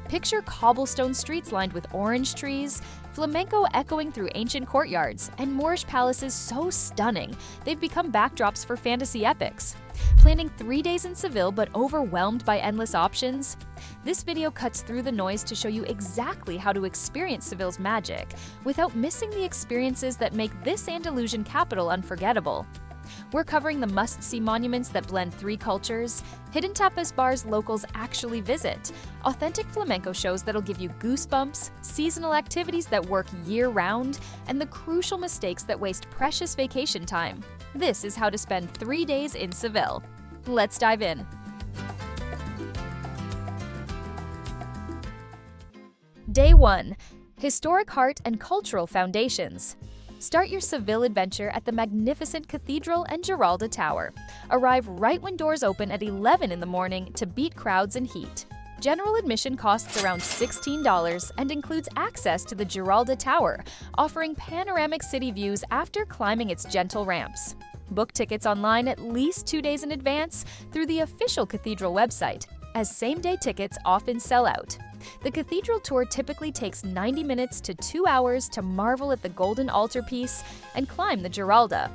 Picture cobblestone streets lined with orange trees, flamenco echoing through ancient courtyards, and Moorish palaces so stunning they've become backdrops for fantasy epics. Planning 3 days in Seville but overwhelmed by endless options? This video cuts through the noise to show you exactly how to experience Seville's magic without missing the experiences that make this Andalusian capital unforgettable. We're covering the must-see monuments that blend 3 cultures, hidden tapas bars locals actually visit, authentic flamenco shows that'll give you goosebumps, seasonal activities that work year-round, and the crucial mistakes that waste precious vacation time. This is how to spend 3 days in Seville. Let's dive in. Day 1. Historic heart and cultural foundations. Start your Seville adventure at the magnificent Cathedral and Giralda Tower. Arrive right when doors open at 11 in the morning to beat crowds and heat. General admission costs around $16 and includes access to the Giralda Tower, offering panoramic city views after climbing its gentle ramps. Book tickets online at least 2 days in advance through the official Cathedral website, as same-day tickets often sell out. The cathedral tour typically takes 90 minutes to 2 hours to marvel at the golden altarpiece and climb the Giralda.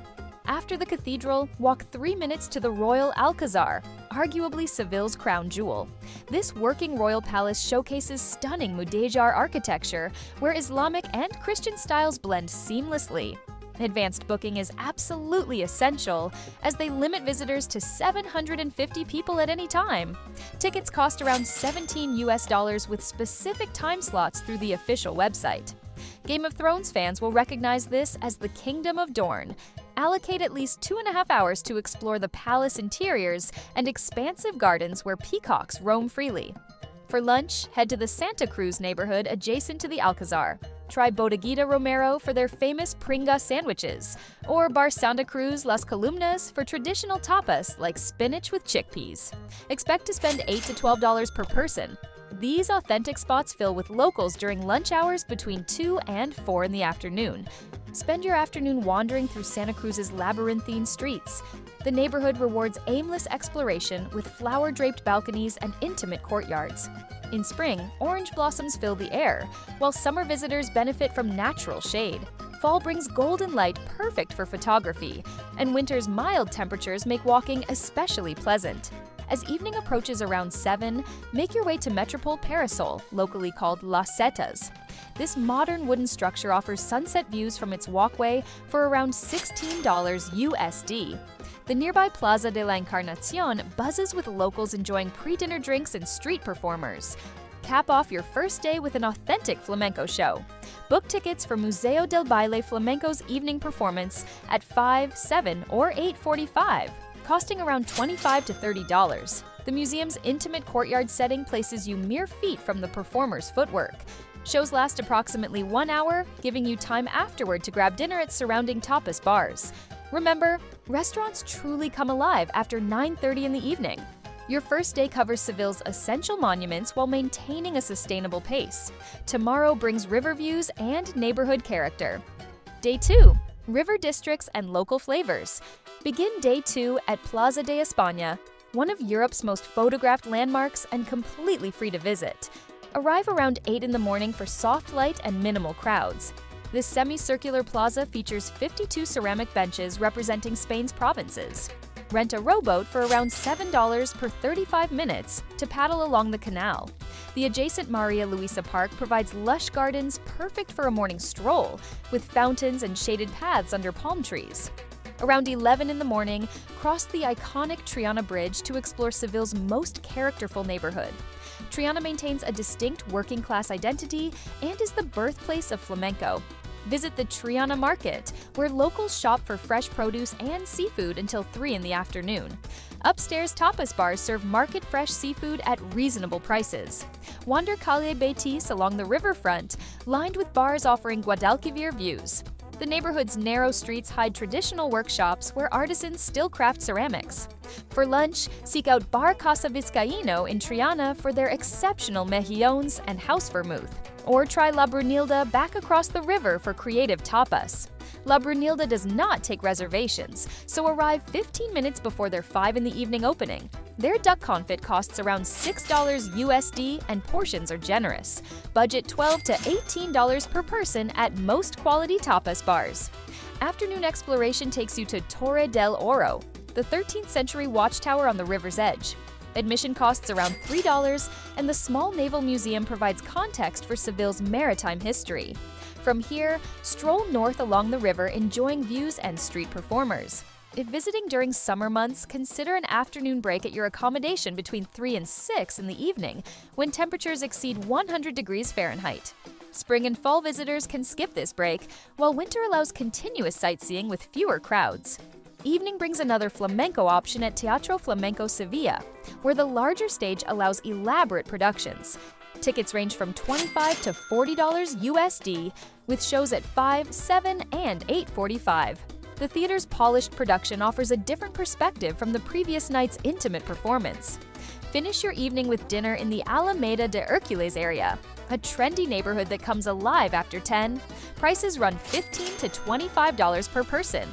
After the cathedral, walk 3 minutes to the Royal Alcazar, arguably Seville's crown jewel. This working royal palace showcases stunning Mudéjar architecture, where Islamic and Christian styles blend seamlessly. Advanced booking is absolutely essential, as they limit visitors to 750 people at any time. Tickets cost around $17 with specific time slots through the official website. Game of Thrones fans will recognize this as the Kingdom of Dorne. Allocate at least 2.5 hours to explore the palace interiors and expansive gardens where peacocks roam freely. For lunch, head to the Santa Cruz neighborhood adjacent to the Alcazar. Try Bodeguita Romero for their famous pringa sandwiches, or Bar Santa Cruz Las Columnas for traditional tapas like spinach with chickpeas. Expect to spend $8 to $12 per person. These authentic spots fill with locals during lunch hours between 2 and 4 in the afternoon. Spend your afternoon wandering through Santa Cruz's labyrinthine streets. The neighborhood rewards aimless exploration with flower-draped balconies and intimate courtyards. In spring, orange blossoms fill the air, while summer visitors benefit from natural shade. Fall brings golden light perfect for photography, and winter's mild temperatures make walking especially pleasant. As evening approaches around 7, make your way to Metropole Parasol, locally called Las Setas. This modern wooden structure offers sunset views from its walkway for around $16 USD. The nearby Plaza de la Encarnacion buzzes with locals enjoying pre-dinner drinks and street performers. Cap off your first day with an authentic flamenco show. Book tickets for Museo del Baile Flamenco's evening performance at 5, 7, or 8:45, costing around $25 to $30. The museum's intimate courtyard setting places you mere feet from the performer's footwork. Shows last approximately 1 hour, giving you time afterward to grab dinner at surrounding tapas bars. Remember, restaurants truly come alive after 9:30 in the evening. Your first day covers Seville's essential monuments while maintaining a sustainable pace. Tomorrow brings river views and neighborhood character. Day 2. River districts and local flavors. Begin Day 2 at Plaza de España, one of Europe's most photographed landmarks and completely free to visit. Arrive around 8 in the morning for soft light and minimal crowds. This semicircular plaza features 52 ceramic benches representing Spain's provinces. Rent a rowboat for around $7 per 35 minutes to paddle along the canal. The adjacent Maria Luisa Park provides lush gardens perfect for a morning stroll, with fountains and shaded paths under palm trees. Around 11 in the morning, cross the iconic Triana Bridge to explore Seville's most characterful neighborhood. Triana maintains a distinct working-class identity and is the birthplace of flamenco. Visit the Triana Market, where locals shop for fresh produce and seafood until 3 in the afternoon. Upstairs tapas bars serve market-fresh seafood at reasonable prices. Wander Calle Betis along the riverfront, lined with bars offering Guadalquivir views. The neighborhood's narrow streets hide traditional workshops where artisans still craft ceramics. For lunch, seek out Bar Casa Vizcaíno in Triana for their exceptional mejillones and house vermouth. Or try La Brunilda back across the river for creative tapas. La Brunilda does not take reservations, so arrive 15 minutes before their 5 in the evening opening. Their duck confit costs around $6 USD and portions are generous. Budget $12 to $18 per person at most quality tapas bars. Afternoon exploration takes you to Torre del Oro, the 13th century watchtower on the river's edge. Admission costs around $3, and the small naval museum provides context for Seville's maritime history. From here, stroll north along the river enjoying views and street performers. If visiting during summer months, consider an afternoon break at your accommodation between 3 and 6 in the evening, when temperatures exceed 100 degrees Fahrenheit. Spring and fall visitors can skip this break, while winter allows continuous sightseeing with fewer crowds. Evening brings another flamenco option at Teatro Flamenco Seville, where the larger stage allows elaborate productions. Tickets range from $25 to $40 USD, with shows at 5, 7, and 8:45. The theater's polished production offers a different perspective from the previous night's intimate performance. Finish your evening with dinner in the Alameda de Hercules area, a trendy neighborhood that comes alive after 10. Prices run $15 to $25 per person.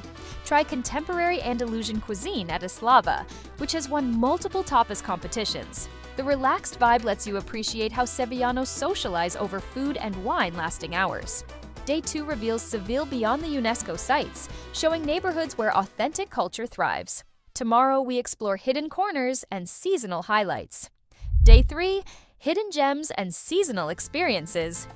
Try contemporary Andalusian cuisine at Eslava, which has won multiple tapas competitions. The relaxed vibe lets you appreciate how Sevillanos socialize over food and wine lasting hours. Day 2 reveals Seville beyond the UNESCO sites, showing neighborhoods where authentic culture thrives. Tomorrow, we explore hidden corners and seasonal highlights. Day 3, hidden gems and seasonal experiences.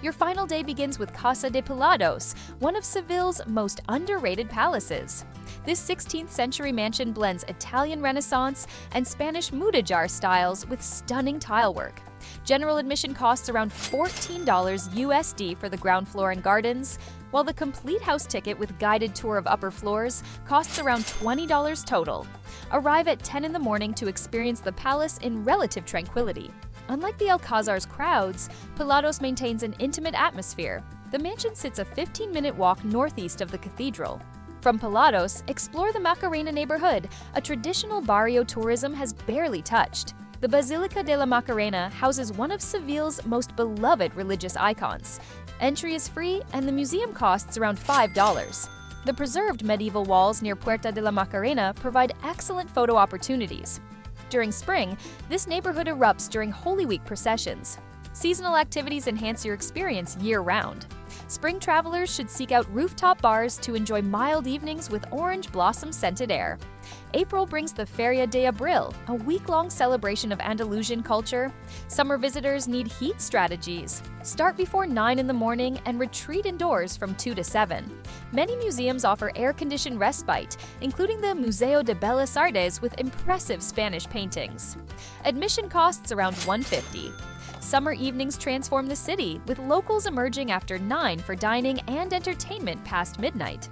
Your final day begins with Casa de Pilados, one of Seville's most underrated palaces. This 16th century mansion blends Italian Renaissance and Spanish mudéjar styles with stunning tilework. General admission costs around $14 USD for the ground floor and gardens, while the complete house ticket with guided tour of upper floors costs around $20 total. Arrive at 10 in the morning to experience the palace in relative tranquility. Unlike the Alcazar's crowds, Pilados maintains an intimate atmosphere. The mansion sits a 15-minute walk northeast of the cathedral. From Pilados, explore the Macarena neighborhood, a traditional barrio tourism has barely touched. The Basilica de la Macarena houses one of Seville's most beloved religious icons. Entry is free, and the museum costs around $5. The preserved medieval walls near Puerta de la Macarena provide excellent photo opportunities. During spring, this neighborhood erupts during Holy Week processions. Seasonal activities enhance your experience year-round. Spring travelers should seek out rooftop bars to enjoy mild evenings with orange blossom-scented air. April brings the Feria de Abril, a week-long celebration of Andalusian culture. Summer visitors need heat strategies. Start before 9 in the morning and retreat indoors from 2 to 7. Many museums offer air-conditioned respite, including the Museo de Bellas Artes with impressive Spanish paintings. Admission costs around $150. Summer evenings transform the city, with locals emerging after 9 for dining and entertainment past midnight.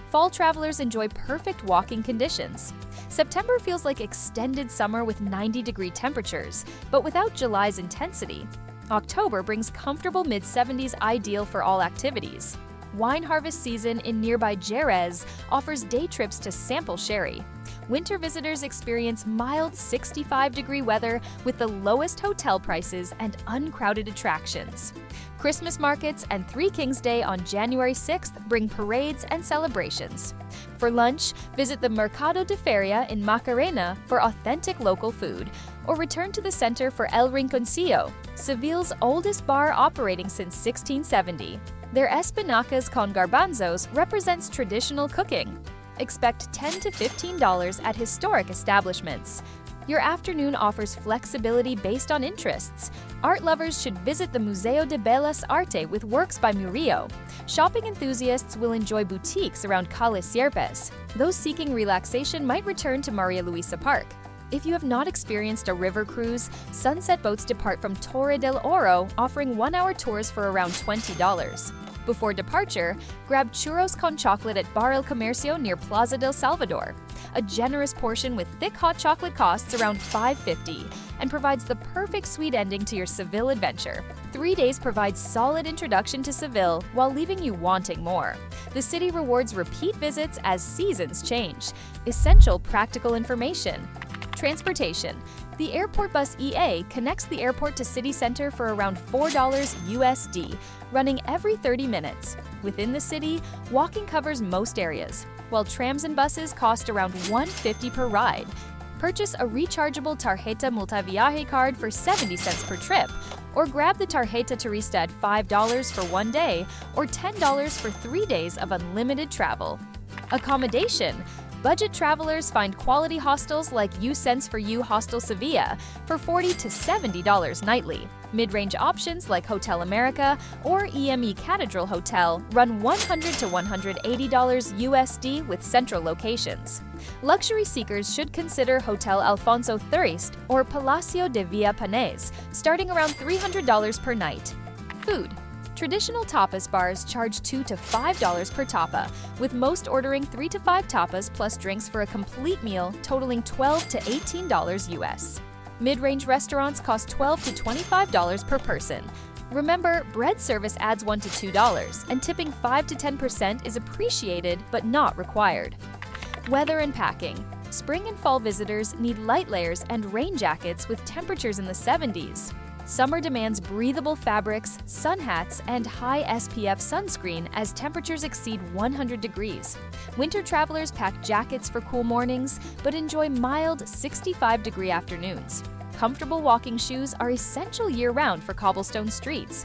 Fall travelers enjoy perfect walking conditions. September feels like extended summer with 90-degree temperatures, but without July's intensity. October brings comfortable mid-70s ideal for all activities. Wine harvest season in nearby Jerez offers day trips to sample sherry. Winter visitors experience mild 65-degree weather with the lowest hotel prices and uncrowded attractions. Christmas markets and Three Kings Day on January 6th bring parades and celebrations. For lunch, visit the Mercado de Feria in Macarena for authentic local food, or return to the center for El Rinconcillo, Seville's oldest bar operating since 1670. Their espinacas con garbanzos represents traditional cooking. Expect $10 to $15 at historic establishments. Your afternoon offers flexibility based on interests. Art lovers should visit the Museo de Bellas Artes with works by Murillo. Shopping enthusiasts will enjoy boutiques around Calle Sierpes. Those seeking relaxation might return to Maria Luisa Park. If you have not experienced a river cruise, sunset boats depart from Torre del Oro, offering 1-hour tours for around $20. Before departure, grab churros con chocolate at Bar El Comercio near Plaza del Salvador. A generous portion with thick hot chocolate costs around $5.50 and provides the perfect sweet ending to your Seville adventure. 3 days provides solid introduction to Seville while leaving you wanting more. The city rewards repeat visits as seasons change. Essential practical information. Transportation. The Airport Bus EA connects the airport to city center for around $4 USD, running every 30 minutes. Within the city, walking covers most areas, while trams and buses cost around $150 per ride. Purchase a rechargeable Tarjeta Multiviaje card for 70 cents per trip, or grab the Tarjeta Turista at $5 for 1 day or $10 for 3 days of unlimited travel. Accommodation. Budget travelers find quality hostels like U Sense for You Hostel Sevilla for $40 to $70 nightly. Mid-range options like Hotel America or EME Cathedral Hotel run $100 to $180 USD with central locations. Luxury seekers should consider Hotel Alfonso Thurist or Palacio de Villa Panés, starting around $300 per night. Food. Traditional tapas bars charge $2 to $5 per tapa, with most ordering 3 to 5 tapas plus drinks for a complete meal totaling $12 to $18 US. Mid-range restaurants cost $12 to $25 per person. Remember, bread service adds $1 to $2, and tipping 5 to 10% is appreciated but not required. Weather and packing. Spring and fall visitors need light layers and rain jackets with temperatures in the 70s. Summer demands breathable fabrics, sun hats, and high SPF sunscreen as temperatures exceed 100 degrees. Winter travelers pack jackets for cool mornings, but enjoy mild 65-degree afternoons. Comfortable walking shoes are essential year-round for cobblestone streets.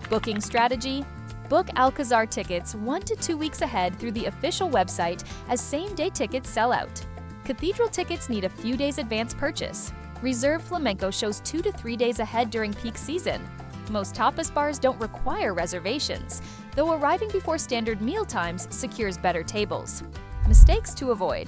Booking strategy: book Alcazar tickets 1 to 2 weeks ahead through the official website, as same-day tickets sell out. Cathedral tickets need a few days advance purchase. Reserve flamenco shows 2 to 3 days ahead during peak season. Most tapas bars don't require reservations, though arriving before standard meal times secures better tables. Mistakes to avoid: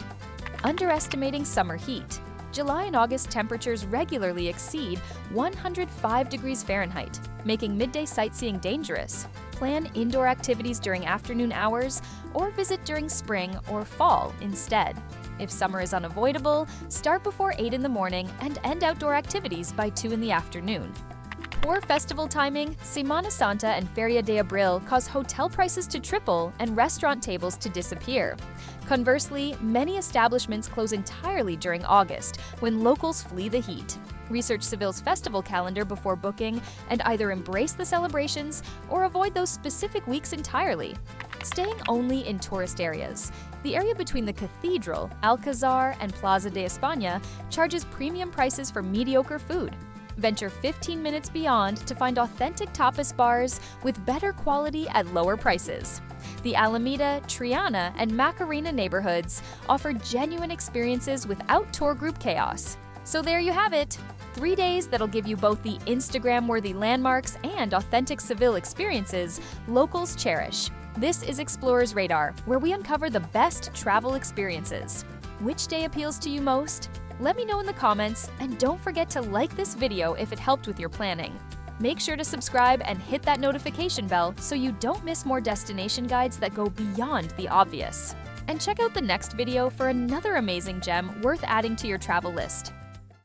underestimating summer heat. July and August temperatures regularly exceed 105 degrees Fahrenheit, making midday sightseeing dangerous. Plan indoor activities during afternoon hours or visit during spring or fall instead. If summer is unavoidable, start before 8 in the morning and end outdoor activities by 2 in the afternoon. Poor festival timing, Semana Santa and Feria de Abril cause hotel prices to triple and restaurant tables to disappear. Conversely, many establishments close entirely during August, when locals flee the heat. Research Seville's festival calendar before booking and either embrace the celebrations or avoid those specific weeks entirely. Staying only in tourist areas. The area between the Cathedral, Alcazar, and Plaza de España charges premium prices for mediocre food. Venture 15 minutes beyond to find authentic tapas bars with better quality at lower prices. The Alameda, Triana, and Macarena neighborhoods offer genuine experiences without tour group chaos. So there you have it! 3 days that'll give you both the Instagram-worthy landmarks and authentic Seville experiences locals cherish. This is Explorer's Radar, where we uncover the best travel experiences. Which day appeals to you most? Let me know in the comments, and don't forget to like this video if it helped with your planning. Make sure to subscribe and hit that notification bell so you don't miss more destination guides that go beyond the obvious. And check out the next video for another amazing gem worth adding to your travel list.